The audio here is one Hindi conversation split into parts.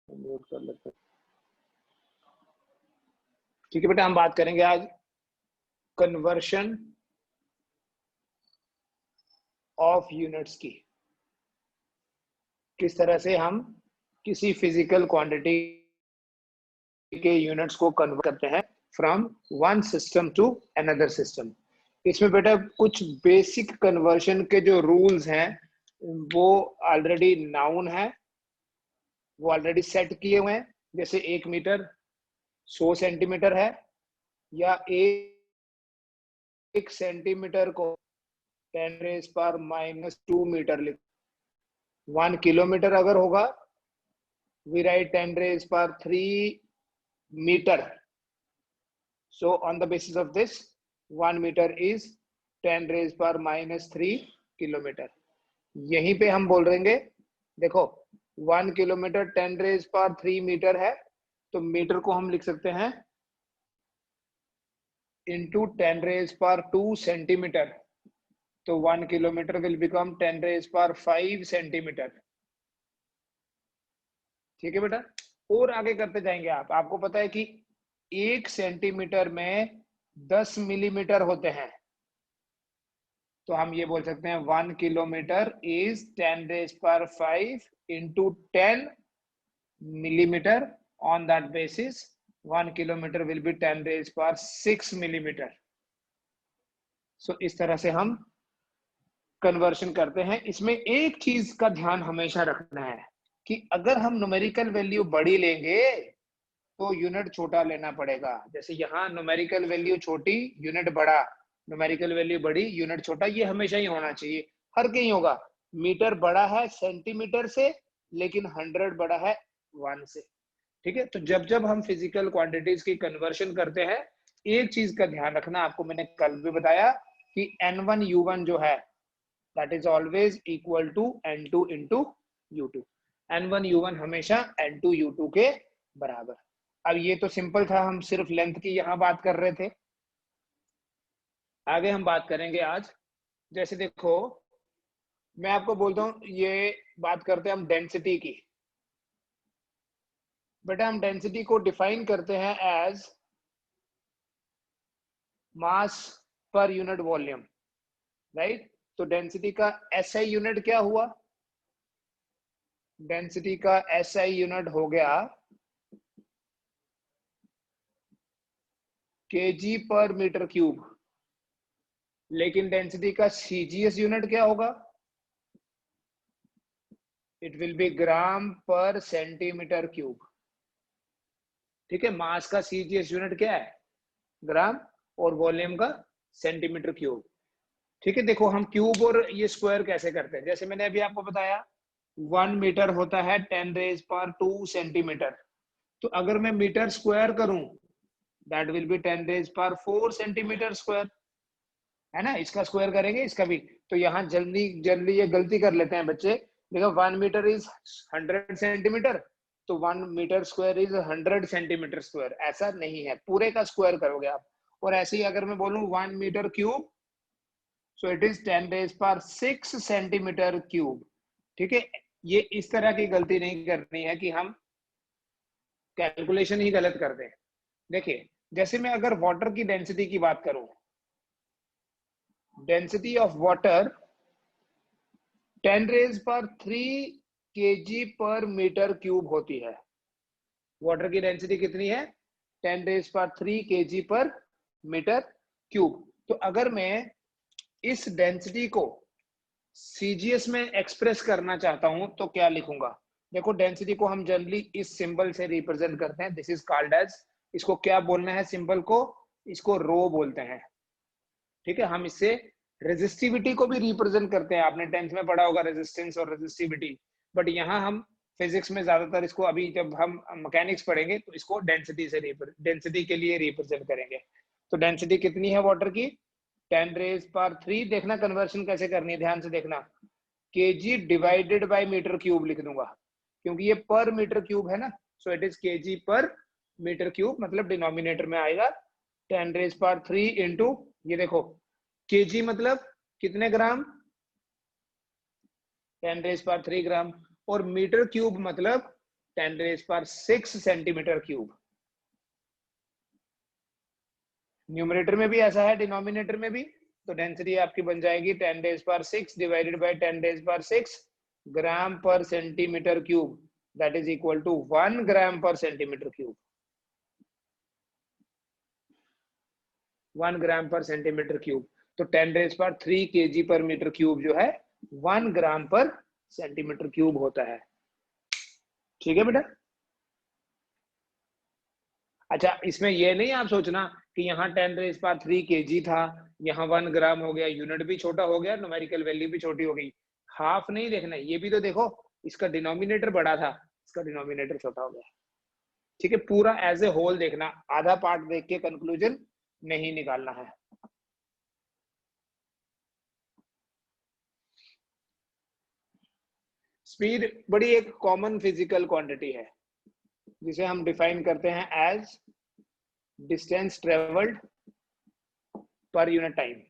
म्यूट कर लेते हैं। ठीक है बेटा, हम बात करेंगे आज कन्वर्शन ऑफ यूनिट्स की। किस तरह से हम किसी फिजिकल क्वांटिटी के यूनिट्स को कन्वर्ट करते हैं from one system to another system. इसमें बेटा कुछ बेसिक कन्वर्शन के जो रूल्स हैं वो ऑलरेडी नाउन है, वो ऑलरेडी सेट किए हुए हैं। जैसे 1 मीटर 100 सेंटीमीटर है, या 1 सेंटीमीटर को 10⁻⁻² मीटर लिख। 1 किलोमीटर अगर होगा we write 10⁻³ meter. So on the basis of this 1 meter is 10⁻³ kilometre. यहीं पे हम बोल रहेंगे, देखो 1 किलोमीटर 10⁻³ मीटर है, तो मीटर को हम लिख सकते हैं into 10⁻² सेंटीमीटर। तो 1 किलोमीटर will become 10⁻5 सेंटीमीटर। ठीक है बेटा, और आगे करते जाएंगे। आपको पता है कि 1 सेंटीमीटर में 10 मिलीमीटर होते हैं, तो हम ये बोल सकते हैं 1 kilometre is 10⁻5 into 10 millimeter. On that basis 1 kilometer will be 10⁻6 millimeter. So इस तरह से हम कन्वर्शन करते हैं। इसमें एक चीज का ध्यान हमेशा रखना है कि अगर हम न्यूमेरिकल वैल्यू बड़ी लेंगे तो यूनिट छोटा लेना पड़ेगा। जैसे यहाँ न्यूमेरिकल वैल्यू छोटी यूनिट बड़ा, न्यूमेरिकल वैल्यू बड़ी यूनिट छोटा, ये हमेशा ही होना चाहिए, हर कहीं होगा। मीटर बड़ा है सेंटीमीटर से, लेकिन 100 बड़ा है 1 से। ठीक है, तो जब जब हम फिजिकल क्वांटिटीज की कन्वर्शन करते हैं, एक चीज का ध्यान रखना, आपको मैंने कल भी बताया कि N1U1 जो है that is always equal to N2 into U2. N1U1 हमेशा N2U2 के बराबर। अब ये तो सिंपल था, हम सिर्फ लेंथ की यहां बात कर रहे थे। आगे हम बात करेंगे आज, जैसे देखो मैं आपको बोलता हूं, ये बात करते हैं हम डेंसिटी की। बेटा हम डेंसिटी को डिफाइन करते हैं as mass per unit volume, right. तो डेंसिटी का SI यूनिट क्या हुआ? डेंसिटी का SI यूनिट हो गया kg पर मीटर क्यूब। लेकिन डेंसिटी का CGS यूनिट क्या होगा? It will B gram per centimetre cube. ठीक है, मास का CGS यूनिट क्या है? ग्राम, और वॉल्यूम का सेंटीमीटर क्यूब। ठीक है, देखो हम क्यूब और ये स्क्वायर कैसे करते हैं। जैसे मैंने अभी आपको बताया 1 मीटर होता है 10⁻² सेंटीमीटर। तो अगर मैं मीटर स्क्वायर करूं that will be 10⁻4 centimetre square, है ना। इसका स्क्वायर करेंगे इसका भी। तो यहाँ जल्दी ये गलती कर लेते हैं बच्चे। देखो 1 मीटर इज 100 सेंटीमीटर, तो 1 metre square is 100 centimetre square, ऐसा नहीं है, पूरे का स्क्वायर करोगे आप। और ऐसे ही अगर मैं बोलूं 1 metre cube, so it is 10⁻6 centimetre cube. ठीक है, ये इस तरह की गलती नहीं करनी है कि हम कैलकुलेशन ही गलत कर दें। देखिए जैसे मैं अगर वाटर की डेंसिटी की बात करूं, density of water 10⁻³ kg per metre cube होती है। वाटर की डेंसिटी कितनी है? 10⁻³ kg पर मीटर क्यूब। तो अगर मैं इस डेंसिटी को CGS में एक्सप्रेस करना चाहता हूं तो क्या लिखूंगा? देखो डेंसिटी को हम जनरली इस सिंबल से रिप्रेजेंट करते हैं, दिस इज कॉल्ड एज, इसको क्या बोलना है सिंबल को? इसको रो बोलते हैं। ठीक है, हम इससे रेजिस्टिविटी को भी रिप्रेजेंट करते हैं, आपने 10th में पढ़ा होगा रेजिस्टेंस और रेजिस्टिविटी। बट यहाँ हम फिजिक्स में ज्यादातर इसको, अभी जब हम मैकेनिक्स पढ़ेंगे तो इसको डेंसिटी के लिए रिप्रेजेंट करेंगे। तो डेंसिटी कितनी है वाटर की? 10⁻3। देखना कन्वर्शन कैसे करनी है, ध्यान से देखना। kg divided by metre cube लिख दूंगा, क्योंकि ये पर मीटर क्यूब है ना। So it is kg per metre cube, मतलब डिनोमिनेटर में आएगा 10⁻3 इंटू, ये देखो kg मतलब कितने ग्राम? 10⁻3 ग्राम। और मीटर क्यूब मतलब 10⁶ सेंटीमीटर क्यूब। न्यूमरेटर में भी ऐसा है, डिनोमिनेटर में भी। तो डेंसिटी आपकी बन जाएगी 10⁶ divided by 10⁶ gram per centimetre cube, that is equal to 1 gram per centimetre cube. 1 gram per centimetre cube. तो 10⁻³ kg पर मीटर क्यूब जो है 1 ग्राम पर सेंटीमीटर क्यूब होता है। ठीक है बेटा। अच्छा, इसमें ये नहीं आप सोचना कि यहाँ 10⁻³ kg था, यहाँ 1 ग्राम हो गया, यूनिट भी छोटा हो गया, न्यूमेरिकल वैल्यू भी छोटी हो गई। हाफ नहीं देखना, ये भी तो देखो, इसका डिनोमिनेटर बड़ा था, इसका डिनोमिनेटर छोटा हो गया। ठीक है, पूरा एज ए होल देखना, आधा पार्ट देख के कंक्लूजन नहीं निकालना है। स्पीड बड़ी एक कॉमन फिजिकल क्वांटिटी है जिसे हम डिफाइन करते हैं as distance travelled per unit time.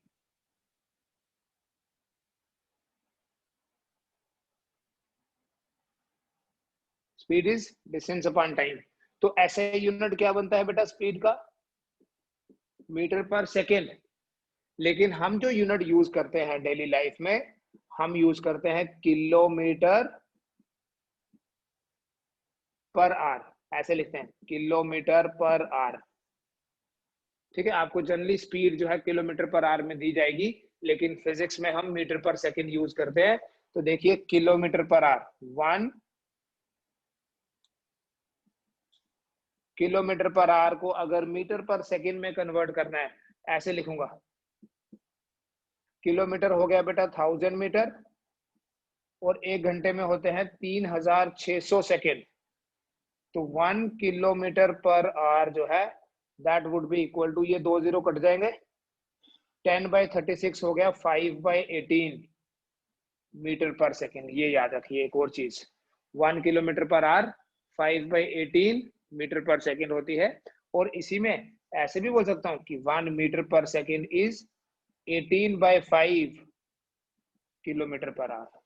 Speed is distance upon time. तो ऐसे यूनिट क्या बनता है बेटा स्पीड का? Metre per second. लेकिन हम जो यूनिट यूज करते हैं डेली लाइफ में, हम यूज करते हैं किलोमीटर पर आवर, ऐसे लिखते हैं किलोमीटर पर आवर। ठीक है, आपको जनरली स्पीड जो है किलोमीटर पर आवर में दी जाएगी, लेकिन फिजिक्स में हम मीटर पर सेकंड यूज करते हैं। तो देखिए kilometre per hour, 1 kilometre per hour को अगर मीटर पर सेकंड में कन्वर्ट करना है, ऐसे लिखूंगा, किलोमीटर हो गया बेटा 1000 मीटर, और 1 घंटे में होते हैं 3600 सेकेंड। तो 1 किलोमीटर पर आवर जो है that would be equal to, ये 2 जीरो कट जाएंगे, 10/36 हो गया 5/18 मीटर पर सेकेंड। ये याद रखिए एक और चीज, 1 kilometre per hour 5/18 metre per second होती है। और इसी में ऐसे भी बोल सकता हूं कि 1 metre per second is 18/5 kilometre per hour.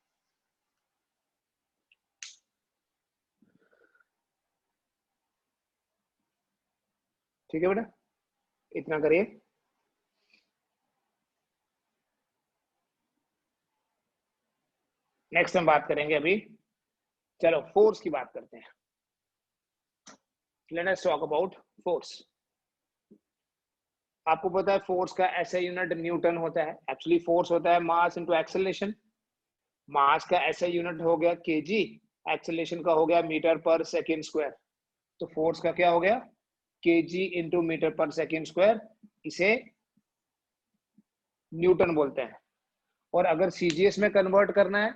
ठीक है बेटा, इतना करिए। नेक्स्ट हम बात करेंगे अभी, चलो फोर्स की बात करते हैं। Let us talk about force. आपको पता है फोर्स का ऐसा यूनिट न्यूटन होता है। एक्चुअली फोर्स होता है मास इनटू एक्सेलरेशन। मास का ऐसा यूनिट हो गया केजी, एक्सेलरेशन का हो गया मीटर पर सेकेंड स्क्वायर। तो फोर्स का क्या हो गया? KG into metre per second square, इसे न्यूटन बोलते हैं। और अगर सीजीएस में कन्वर्ट करना है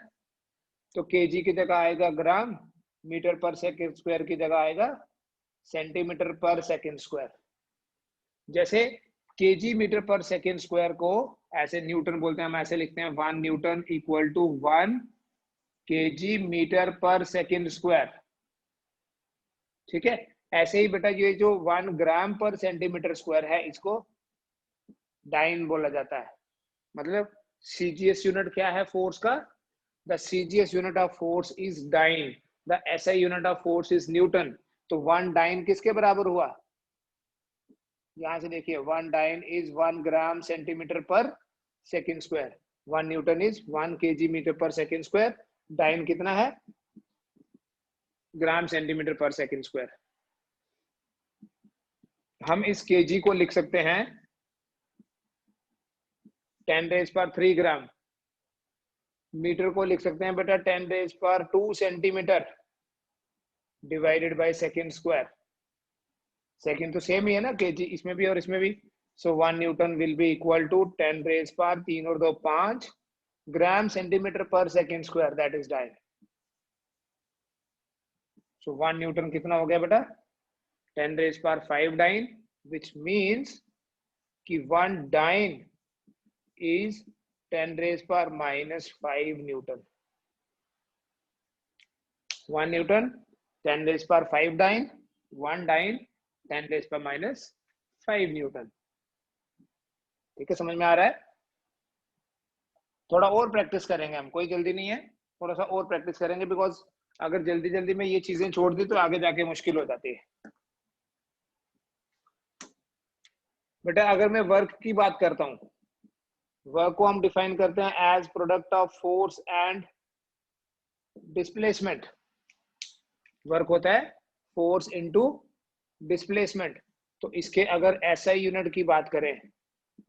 तो केजी की जगह आएगा ग्राम, मीटर पर सेकेंड स्क्वायर की जगह आएगा सेंटीमीटर पर सेकेंड स्क्वायर। जैसे KG metre per second square को ऐसे न्यूटन बोलते हैं, हम ऐसे लिखते हैं 1 newton equal to 1 kg metre per second square. ठीक है, ऐसे ही बेटा ये जो 1 ग्राम पर सेंटीमीटर स्क्वायर है, इसको डाइन बोला जाता है। मतलब सीजीएस यूनिट क्या है फोर्स का? The CGS unit of force is dyne, the SI unit of force is newton. तो 1 डाइन किसके बराबर हुआ? यहां से देखिए 1 dyne is 1 gram centimetre per second square, 1 newton is 1 kg metre per second square, dyne कितना है? Gram centimetre per second square. हम इस केजी को लिख सकते हैं 10⁻³ ग्राम, मीटर को लिख सकते हैं बेटा 10⁻² centimetre divided by second square. Second तो सेम ही है ना, केजी इसमें भी और इसमें भी। So 1 newton will be equal to 10⁻³ और 2 5 gram centimetre per second square, that is dyne. So 1 newton कितना हो गया बेटा? 10⁵ डाइन, विच मीन्स कि 1 dyne is 10⁻⁻5 newton. 1 newton 10⁵ dyne, 1 dyne 10⁻⁻5 newton. ठीक है, समझ में आ रहा है? थोड़ा और प्रैक्टिस करेंगे हम, कोई जल्दी नहीं है, थोड़ा सा और प्रैक्टिस करेंगे, बिकॉज अगर जल्दी जल्दी में ये चीजें छोड़ दी तो आगे जाके मुश्किल हो जाती है। बेटा अगर मैं वर्क की बात करता हूँ, वर्क को हम डिफाइन करते हैं as product of force and displacement. Work होता है फोर्स इनटू डिस्प्लेसमेंट। तो इसके अगर एसआई यूनिट की बात करें,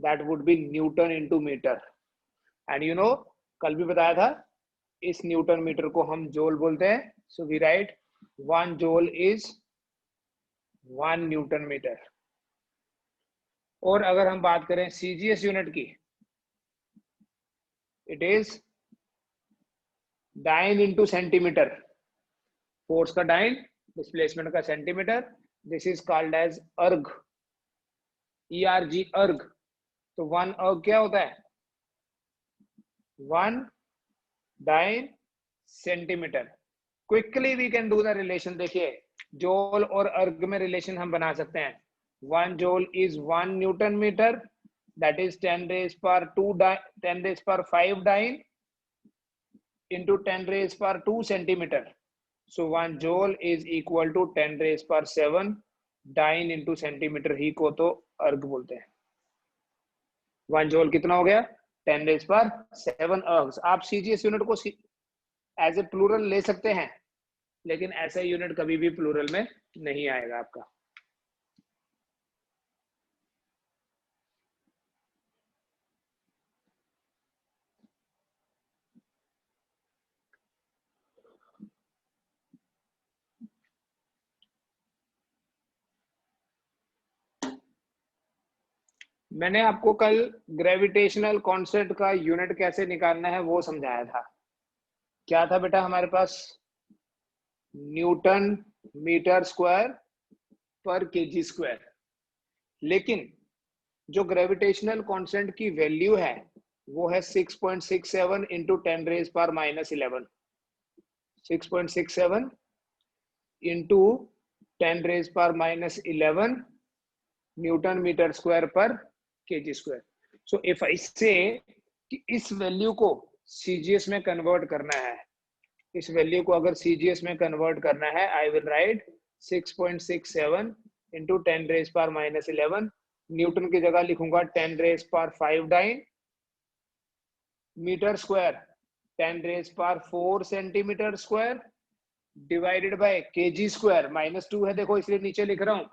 that would be newton into metre. And you know, कल भी बताया था, इस न्यूटन मीटर को हम जोल बोलते हैं। So we write 1 joule is 1 newton metre. और अगर हम बात करें सीजीएस यूनिट की, it is dyne into centimetre. Force का डाइन, डिस्प्लेसमेंट का centimetre. This is called as erg, ERG, अर्ग। तो 1 अर्ग क्या होता है? 1 dyne centimetre. Quickly we can do the relation. देखिए जोल और अर्ग में रिलेशन हम बना सकते हैं। 1 joule is 1 newton metre, that is 10 raised power 2 10 raised power 5 dyne into 10 raised power 2 centimeter. So 1 joule is equal to 10 raised power 7 dyne into centimeter। ही को तो अर्ग बोलते हैं। 1 joule कितना हो गया? 10 raised power 7 अर्ग्स। आप सीजीएस यूनिट को एज ए प्लूरल ले सकते हैं, लेकिन ऐसा यूनिट कभी भी प्लूरल में नहीं आएगा आपका। मैंने आपको कल ग्रेविटेशनल कांस्टेंट का यूनिट कैसे निकालना है वो समझाया था। क्या था बेटा हमारे पास? न्यूटन मीटर स्क्वायर पर केजी स्क्वायर। लेकिन जो ग्रेविटेशनल कांस्टेंट की वैल्यू है वो है 6.67 into 10 raise power -11। 6.67 into 10 raise power -11 newton metre square पर KG square. So if I say कि इस वैल्यू को सीजीएस में कन्वर्ट करना है, इस वैल्यू को अगर सीजीएस में कन्वर्ट करना है, I will write 6.67 into 10 raise power -11। Newton की जगह लिखूंगा 10 raise power 5 dyne, metre square 10 raise power 4 centimetre square divided by kg square. -2 है देखो इसलिए नीचे लिख रहा हूं।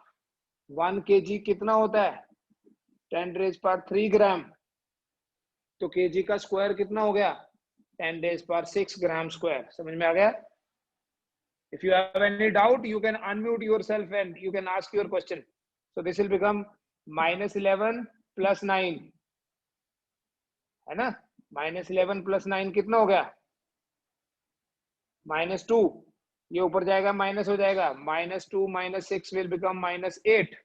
1 केजी कितना होता है? 10 रेज पावर 3 ग्राम। तो केजी का स्क्वायर कितना हो गया? 10 रेज पावर 6 ग्राम स्क्वायर। समझ में आ गया? If you have any doubt, you can unmute yourself and you can ask your question. So this will become -11 plus 9, है ना? -11 plus 9 कितना हो गया? -2। ये ऊपर जाएगा माइनस हो जाएगा। -2 - 6 will become -8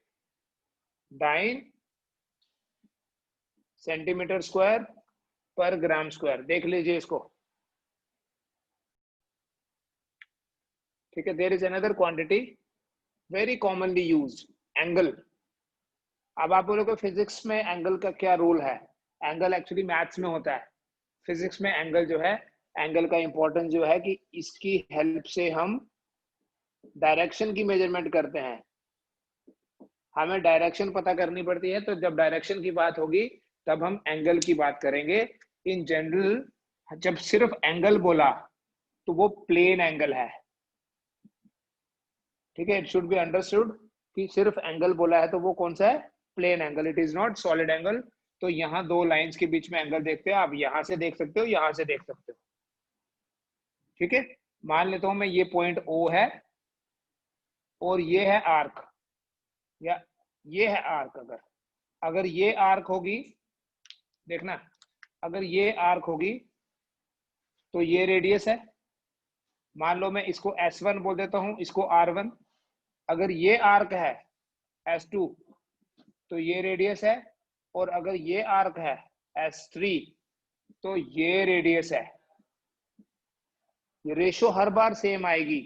dyne centimetre square per gram square. देख लीजिए इसको, ठीक है। There is another quantity very commonly use, angle. अब आप बोलोगे फिजिक्स में एंगल का क्या रूल है? एंगल एक्चुअली मैथ्स में होता है। फिजिक्स में एंगल जो है, एंगल का इंपॉर्टेंस जो है कि इसकी हेल्प से हम डायरेक्शन की मेजरमेंट करते हैं। हमें डायरेक्शन पता करनी पड़ती है, तो जब डायरेक्शन की बात होगी तब हम एंगल की बात करेंगे। इन जनरल जब सिर्फ एंगल बोला तो वो प्लेन एंगल है, ठीक है। इट शुड बी अंडरस्टूड कि सिर्फ एंगल बोला है तो वो कौन सा है? Plane angle. It is not solid angle. तो यहाँ दो लाइंस के बीच में एंगल देखते हैं, आप यहां से देख सकते हो, यहां से देख सकते हो, ठीक है। मान लेता हूं मैं ये पॉइंट O है और ये है आर्क, या ये है आर्क। अगर ये आर्क होगी, देखना, अगर ये आर्क होगी तो ये रेडियस है। मान लो मैं इसको S1 बोल देता हूं, इसको R1। अगर ये आर्क है S2 तो ये रेडियस है, और अगर ये आर्क है S3 तो ये रेडियस है। ये रेशो हर बार सेम आएगी,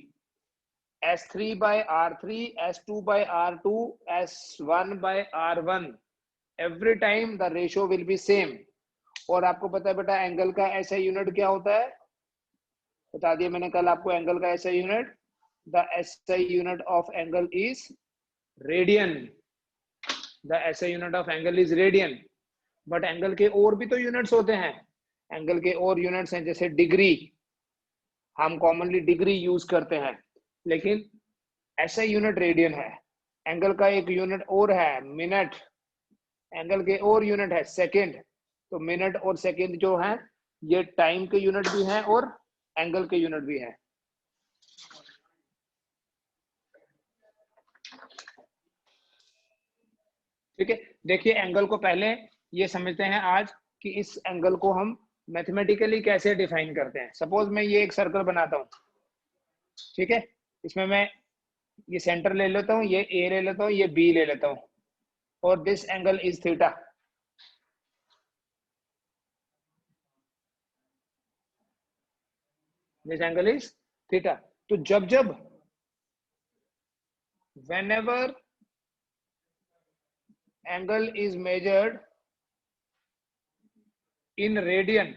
S3/R3, S2/R2, S1/R1। Every time the ratio will be same. और आपको पता है बेटा एंगल का ऐसा यूनिट क्या होता है? बता दिया मैंने कल आपको एंगल का SI unit. The SI unit of angle is radian. The SI unit of angle is radian. But angle के और भी तो यूनिट्स होते हैं। एंगल के और यूनिट्स हैं जैसे डिग्री, हम कॉमनली डिग्री यूज करते हैं, लेकिन एसआई यूनिट रेडियन है। एंगल का एक यूनिट और है मिनट, एंगल के और यूनिट है सेकंड। तो मिनट और सेकंड जो है ये टाइम के यूनिट भी हैं और एंगल के यूनिट भी हैं। ठीक है, देखिए एंगल को पहले ये समझते हैं आज कि इस एंगल को हम मैथमेटिकली कैसे डिफाइन करते हैं। सपोज मैं ये एक सर्कल बनाता हूं, ठीक है, इसमें मैं ये सेंटर ले लेता हूं, ये ए ले लेता हूं, ये बी ले लेता हूं, और this angle is theta. This angle is theta. तो जब जब whenever angle is measured in radian,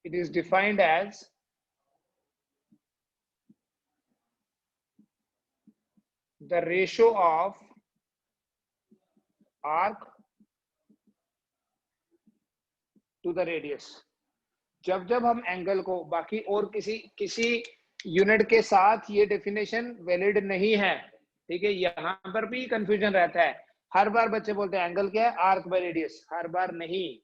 it is defined as the ratio of arc to the radius। जब जब हम एंगल को बाकी और किसी यूनिट के साथ, ये डेफिनेशन वैलिड नहीं है, ठीक है, यहाँ पर भी कंफ्यूजन रहता है। हर बार बच्चे बोलते हैं एंगल क्या है, आर्क बाय रेडियस। हर बार नहीं,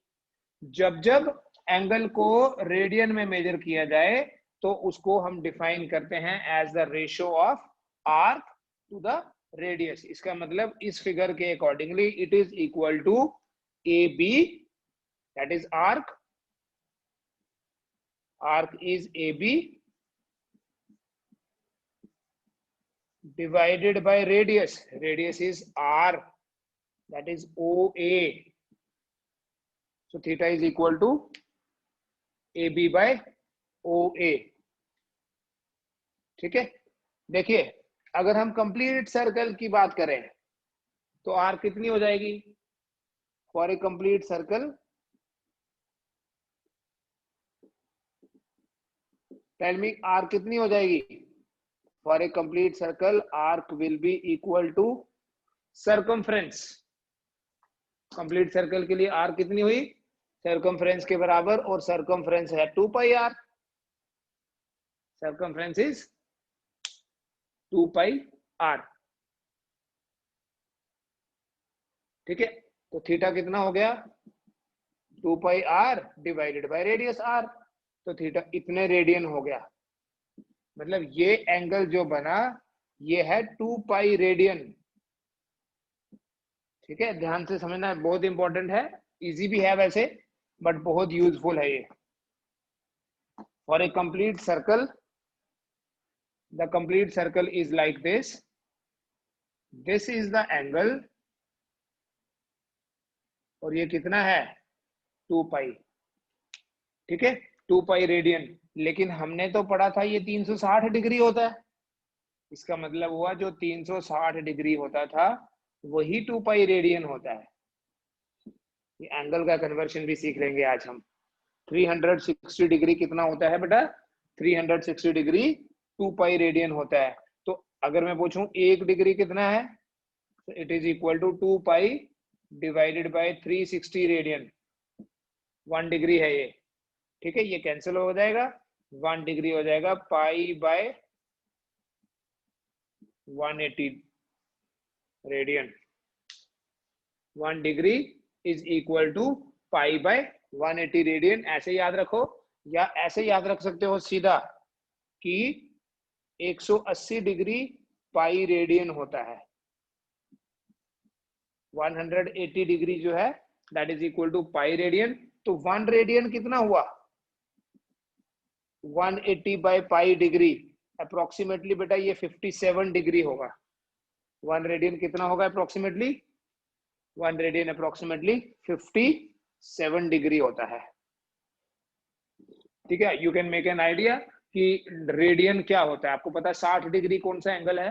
जब जब एंगल को रेडियन में मेजर किया जाए तो उसको हम डिफाइन करते हैं as the ratio of arc to the radius. इसका मतलब इस फिगर के accordingly it is equal to A B, that is arc, arc is AB divided by radius, radius is R, that is OA, so theta is equal to AB by OA। ठीक है, देखिए अगर हम कंप्लीट सर्कल की बात करें तो R कितनी हो जाएगी for a complete circle? Tell me, R कितनी हो जाएगी for a complete circle? Arc will be equal to circumference. Complete circle के लिए आर कितनी हुई? सर्कमफ्रेंस के बराबर, और सर्कमफ्रेंस है 2 pi R. Circumference is 2 pi R. ठीक है, तो थीटा कितना हो गया? 2 pi R divided by radius R. तो थीटा इतने रेडियन हो गया। मतलब ये एंगल जो बना ये है 2 पाई रेडियन। ठीक है, ध्यान से समझना, बहुत इंपॉर्टेंट है, इजी भी है वैसे बट बहुत यूजफुल है ये। For a complete circle, the complete circle is like this, this is the angle, और ये कितना है? 2 पाई। ठीक है, 2 पाई रेडियन। लेकिन हमने तो पढ़ा था ये 360 डिग्री होता है। इसका मतलब हुआ जो 360 डिग्री होता था वही 2 पाई रेडियन होता है। ये एंगल का कन्वर्शन भी सीख लेंगे आज हम। 360 डिग्री कितना होता है बेटा? 360 डिग्री 2 पाई रेडियन होता है। तो अगर मैं पूछूं 1 डिग्री कितना है, तो it is equal to 2 pi divided by 360 radian. 1 degree है ये। ठीक है, ये कैंसिल हो जाएगा, 1 डिग्री हो जाएगा pi by 180 radian. 1 degree is equal to pi by 180 radian. ऐसे याद रखो, या ऐसे याद रख सकते हो सीधा कि 180 डिग्री पाई रेडियन होता है। 180 डिग्री जो है that is equal to pi radian. तो 1 रेडियन कितना हुआ? 180 बाय पाई डिग्री, अप्रोक्सीमेटली बेटा ये 57 डिग्री होगा। 1 रेडियन कितना होगा अप्रोक्सीमेटली? 1 रेडियन अप्रोक्सीमेटली 57 डिग्री होता है। ठीक है, you can make an idea कि रेडियन क्या होता है। आपको पता है 60 डिग्री कौन सा एंगल है,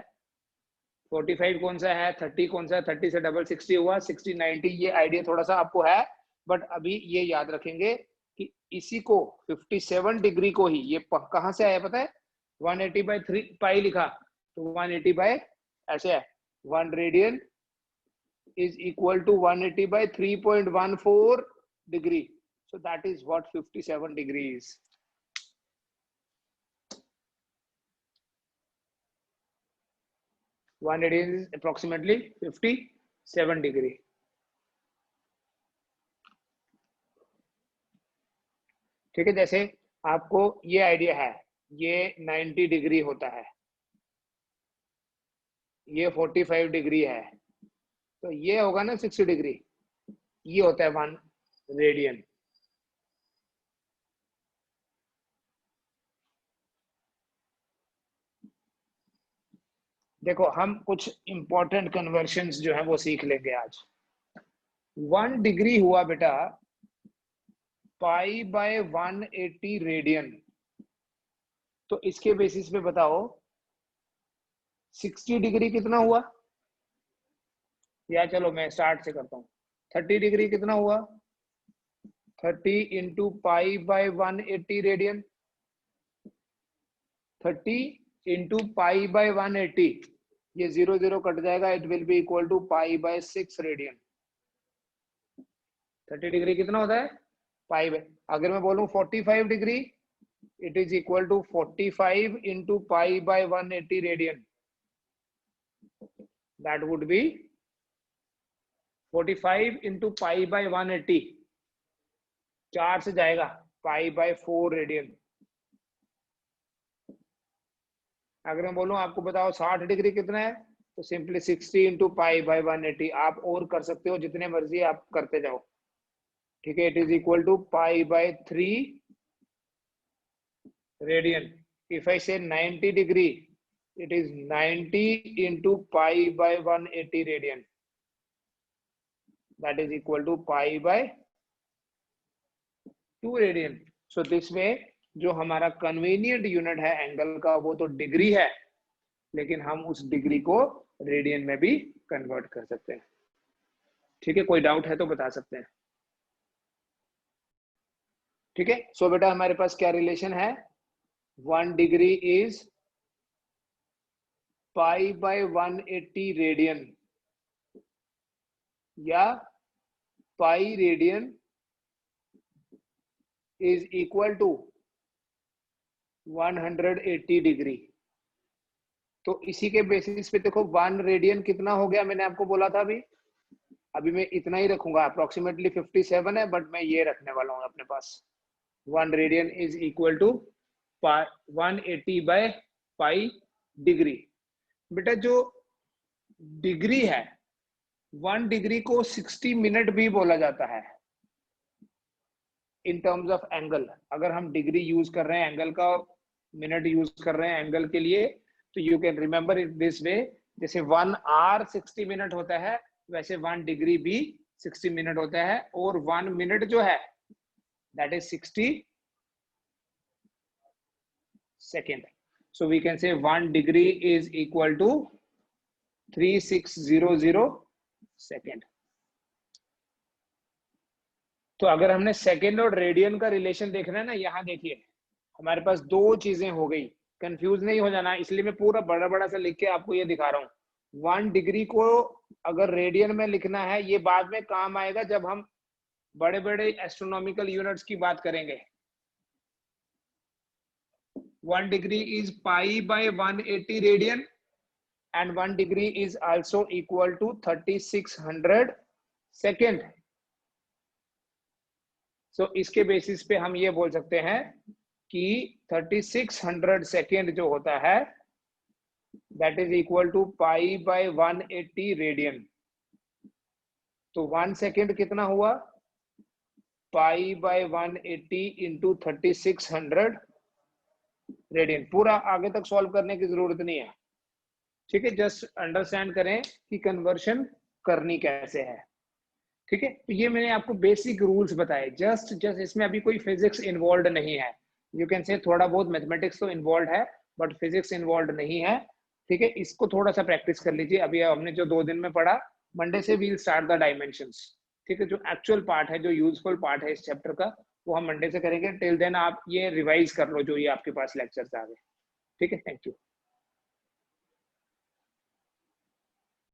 45 कौन सा है, 30 कौन सा है, 30 से डबल 60 हुआ, 60 90, ये आइडिया थोड़ा सा आपको है, बट अभी ये याद रखेंगे कि इसी को 57 डिग्री को ही ये कहां से आया पता है, 180 बाई 3 पाई लिखा, तो 180 बाय ऐसे है, 1 radian is equal to 180 by 3.14 degree. So that is what 57 degrees. One radian is approximately 57 degree. ठीक है, जैसे आपको ये आइडिया है, ये 90 डिग्री होता है, ये 45 डिग्री है, तो ये होगा ना 60 डिग्री, ये होता है 1 रेडियन। देखो हम कुछ इंपॉर्टेंट कन्वर्शंस जो है वो सीख लेंगे आज। 1 डिग्री हुआ बेटा पाई बाय 180 रेडियन, तो इसके बेसिस पे बताओ 60 डिग्री कितना हुआ, या चलो मैं स्टार्ट से करता हूँ, 30 डिग्री कितना हुआ, 30 into pi by 180 radian, 30 into pi by 180, ये 0 0 कट जाएगा, it will be equal to pi by 6 radian. 30 degree कितना होता है पाई बाय, अगर मैं बोलूं 45 degree, it is equal to 45 into pi by 180 radian, that would be 45 into pi by 180, 4 से जाएगा, पाई बाय 4 रेडियन। अगर मैं बोलूं आपको बताओ 60 डिग्री कितना है, तो सिंपली 60 इंटू पाई बाय 180, आप और कर सकते हो, जितने मर्जी आप करते जाओ, ठीक है। It is equal to pi by 3 radian. If I say 90 degree, it is 90 into pi by 180 radian, that is equal to pi by 2 radian. So this way जो हमारा कन्वीनियंट यूनिट है एंगल का वो तो डिग्री है, लेकिन हम उस डिग्री को रेडियन में भी कन्वर्ट कर सकते हैं। ठीक है, कोई डाउट है तो बता सकते हैं। ठीक है, सो बेटा हमारे पास क्या रिलेशन है, 1 degree is pi by 180 radian, या pi radian is equal to 180 degree. तो इसी के बेसिस पे देखो 1 रेडियन कितना हो गया, मैंने आपको बोला था अभी मैं इतना ही रखूंगा, अप्रोक्सीमेटली 57 है, बट मैं ये रखने वाला हूं अपने पास। 1 radian is equal to 180 by pi degree. बेटा जो डिग्री है, 1 डिग्री को 60 मिनट भी बोला जाता है इन टर्म्स ऑफ एंगल। अगर हम डिग्री यूज कर रहे हैं एंगल का, मिनट यूज कर रहे हैं एंगल के लिए, तो you can remember it this way, जैसे 1 आवर 60 मिनट होता है, वैसे 1 डिग्री भी 60 मिनट होता है, और 1 मिनट जो है that is 60 second. So we can say 1 degree is equal to 3600 second. तो अगर हमने सेकेंड और रेडियन का रिलेशन देखना है ना, यहाँ देखिए हमारे पास दो चीजें हो गई, कंफ्यूज नहीं हो जाना, इसलिए मैं पूरा बड़ा बड़ा सा लिख के आपको ये दिखा रहा हूँ। 1 डिग्री को अगर रेडियन में लिखना है, ये बाद में काम आएगा जब हम बड़े बड़े एस्ट्रोनॉमिकल यूनिट्स की बात करेंगे। 1 degree is pi by 180 radian and 1 degree is also equal to 3600 second. So इसके बेसिस पे हम ये बोल सकते हैं कि 3600 सेकेंड जो होता है that is equal to pi by 180 radian. तो 1 सेकेंड कितना हुआ, pi by 180 into 3600 रेडियन। पूरा आगे तक सॉल्व करने की जरूरत नहीं है, ठीक है, जस्ट अंडरस्टैंड करें कि कन्वर्शन करनी कैसे है। ठीक है, तो ये मैंने आपको बेसिक रूल्स बताए, जस्ट इसमें अभी कोई फिजिक्स इन्वॉल्व नहीं है। यू कैन से थोड़ा बहुत मैथमेटिक्स तो इन्वॉल्व है, बट फिजिक्स इन्वॉल्व नहीं है। ठीक है, इसको थोड़ा सा प्रैक्टिस कर लीजिए। अभी हमने जो 2 दिन में पढ़ा, मंडे से वील स्टार्ट द डायमेंशंस। ठीक है, जो एक्चुअल पार्ट है, जो यूजफुल पार्ट है इस चैप्टर का, वो हम मंडे से करेंगे। टिल देन आप ये रिवाइज कर लो जो ये आपके पास लेक्चर्स आ गए। ठीक है, थैंक यू।